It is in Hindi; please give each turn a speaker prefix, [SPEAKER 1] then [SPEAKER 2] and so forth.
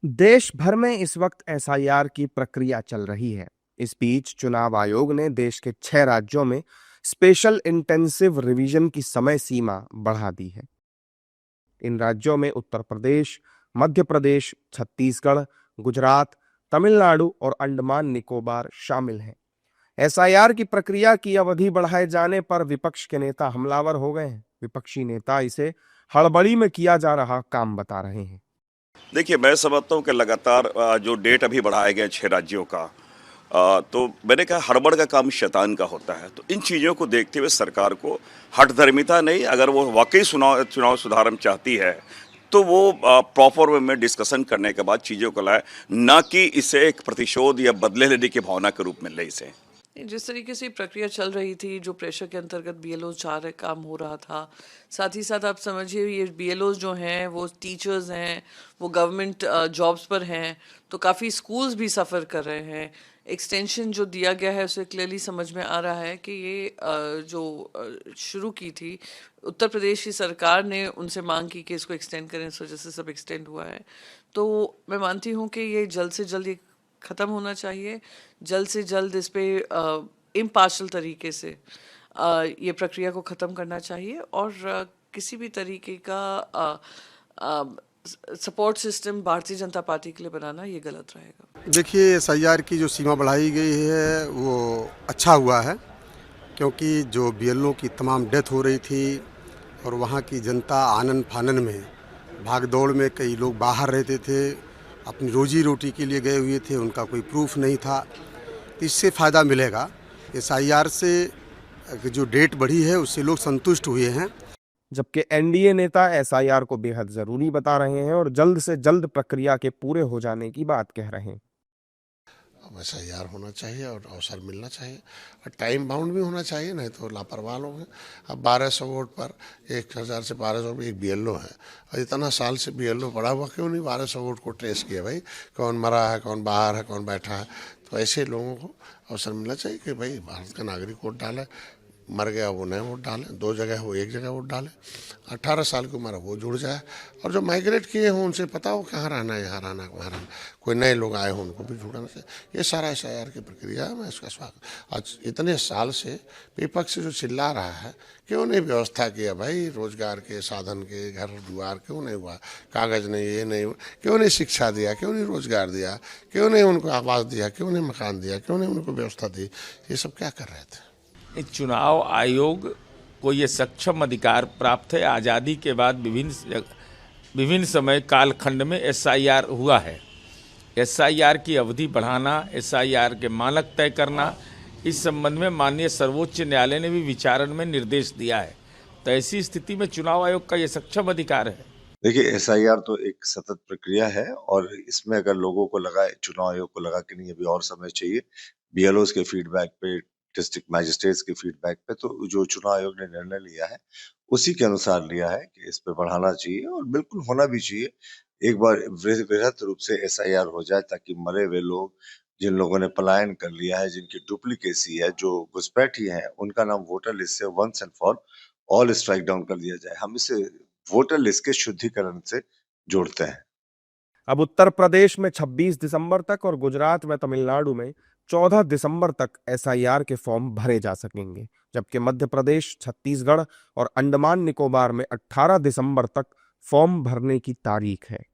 [SPEAKER 1] देश भर में इस वक्त एसआईआर की प्रक्रिया चल रही है। इस बीच चुनाव आयोग ने देश के 6 राज्यों में स्पेशल इंटेंसिव रिवीजन की समय सीमा बढ़ा दी है। इन राज्यों में उत्तर प्रदेश, मध्य प्रदेश, छत्तीसगढ़, गुजरात, तमिलनाडु और अंडमान निकोबार शामिल हैं। एसआईआर की प्रक्रिया की अवधि बढ़ाए जाने पर विपक्ष के नेता हमलावर हो गए हैं। विपक्षी नेता इसे हड़बड़ी में किया जा रहा काम बता रहे हैं।
[SPEAKER 2] देखिए, मैं समझता हूँ कि लगातार जो डेट अभी बढ़ाए गए 6 राज्यों का, तो मैंने कहा हड़बड़ का काम शैतान का होता है। तो इन चीज़ों को देखते हुए सरकार को हठधर्मिता नहीं, अगर वो वाकई चुनाव सुधार चाहती है तो वो प्रॉपर वे में डिस्कशन करने के बाद चीज़ों को लाए, ना कि इसे एक प्रतिशोध या बदले लेने की भावना के रूप में ले इसे।
[SPEAKER 3] जिस तरीके से प्रक्रिया चल रही थी, जो प्रेशर के अंतर्गत बीएलओ चाह रहे काम हो रहा था, साथ ही साथ आप समझिए ये बीएलओ जो हैं वो टीचर्स हैं, वो गवर्नमेंट जॉब्स पर हैं, तो काफ़ी स्कूल्स भी सफ़र कर रहे हैं। एक्सटेंशन जो दिया गया है उसे क्लियरली समझ में आ रहा है कि ये शुरू की थी उत्तर प्रदेश की सरकार ने, उनसे मांग की कि इसको एक्सटेंड करें, इस वजह से सब एक्सटेंड हुआ है। तो मैं मानती हूँ कि ये जल्द से जल्द ख़त्म होना चाहिए, जल्द से जल्द इस पे इम्पार्शल तरीके से ये प्रक्रिया को ख़त्म करना चाहिए और किसी भी तरीके का support system Bharatiya Janata party के लिए बनाना ये गलत रहेगा।
[SPEAKER 4] देखिए, एसआईआर की जो सीमा बढ़ाई गई है वो अच्छा हुआ है, क्योंकि जो बीएलओ की तमाम डेथ हो रही थी और वहाँ की जनता आनन फानन में भाग दौड़ में, कई लोग बाहर रहते थे, अपनी रोजी रोटी के लिए गए हुए थे, उनका कोई प्रूफ नहीं था, तो इससे फ़ायदा मिलेगा। एसआईआर से जो डेट बढ़ी है उससे लोग संतुष्ट हुए हैं।
[SPEAKER 1] जबकि एनडीए नेता एसआईआर को बेहद जरूरी बता रहे हैं और जल्द से जल्द प्रक्रिया के पूरे हो जाने की बात कह रहे हैं।
[SPEAKER 5] अब एसआईआर होना चाहिए और अवसर मिलना चाहिए और टाइम बाउंड भी होना चाहिए, नहीं तो लापरवाह लोग हैं। अब 1200 वोट पर 1000 से 1200 में एक बीएलओ है और इतना साल से बीएलओ पड़ा हुआ, क्यों नहीं 1200 वोट को ट्रेस किया भाई, कौन मरा है, कौन बाहर है, कौन बैठा है। तो ऐसे लोगों को अवसर मिलना चाहिए कि भाई भारत का नागरिक वोट डाले, मर गया वो नए वोट डालें, 2 जगह हो 1 जगह वोट डालें, 18 साल की उम्र वो जुड़ जाए और जो माइग्रेट किए हों उनसे पता हो कहाँ रहना है, यहाँ रहना है, वहाँ रहना, कोई नए लोग आए हों उनको भी जुड़ाना चाहिए। ये सारा एसआईआर की प्रक्रिया है, मैं इसका स्वागत। आज इतने साल से विपक्ष जो चिल्ला रहा है, क्यों नहीं व्यवस्था किया भाई, रोजगार के साधन के, घर द्वार क्यों नहीं हुआ, कागज़ नहीं, ये नहीं, क्यों नहीं शिक्षा दिया, क्यों नहीं रोजगार दिया, क्यों नहीं उनको आवास दिया, क्यों नहीं मकान दिया, क्यों नहीं उनको व्यवस्था दी, ये सब क्या कर रहे थे।
[SPEAKER 6] चुनाव आयोग को ये सक्षम अधिकार प्राप्त है। आज़ादी के बाद विभिन्न समय कालखंड में एसआईआर हुआ है। एसआईआर की अवधि बढ़ाना, एसआईआर के मानक तय करना, इस संबंध में माननीय सर्वोच्च न्यायालय ने भी विचारण में निर्देश दिया है। तो ऐसी स्थिति में चुनाव आयोग का ये सक्षम अधिकार है।
[SPEAKER 7] देखिए, एसआईआर तो एक सतत प्रक्रिया है और इसमें अगर लोगों को लगा, चुनाव आयोग को लगा कि नहीं अभी और समय चाहिए, बीएलओज के फीडबैक पे, डिस्ट्रिक्ट मैजिस्ट्रेट्स के फीडबैक पे, तो जो चुनाव आयोग ने निर्णय लिया है उसी के अनुसार लिया है कि इस पे बढ़ाना चाहिए और बिल्कुल होना भी चाहिए। एक बार वृहद रूप से एसआईआर हो जाए ताकि मरे हुए लोग, जिन लोगों ने पलायन कर लिया है, जिनकी डुप्लीकेसी है, जो घुसपैठी है, उनका नाम वोटर लिस्ट से once and for all strike down कर दिया जाए। हम इसे वोटर लिस्ट के शुद्धिकरण से जोड़ते हैं।
[SPEAKER 1] अब उत्तर प्रदेश में 26 दिसंबर तक और गुजरात व तमिलनाडु में 14 दिसंबर तक एसआईआर के फॉर्म भरे जा सकेंगे, जबकि मध्य प्रदेश, छत्तीसगढ़ और अंडमान निकोबार में 18 दिसंबर तक फॉर्म भरने की तारीख है।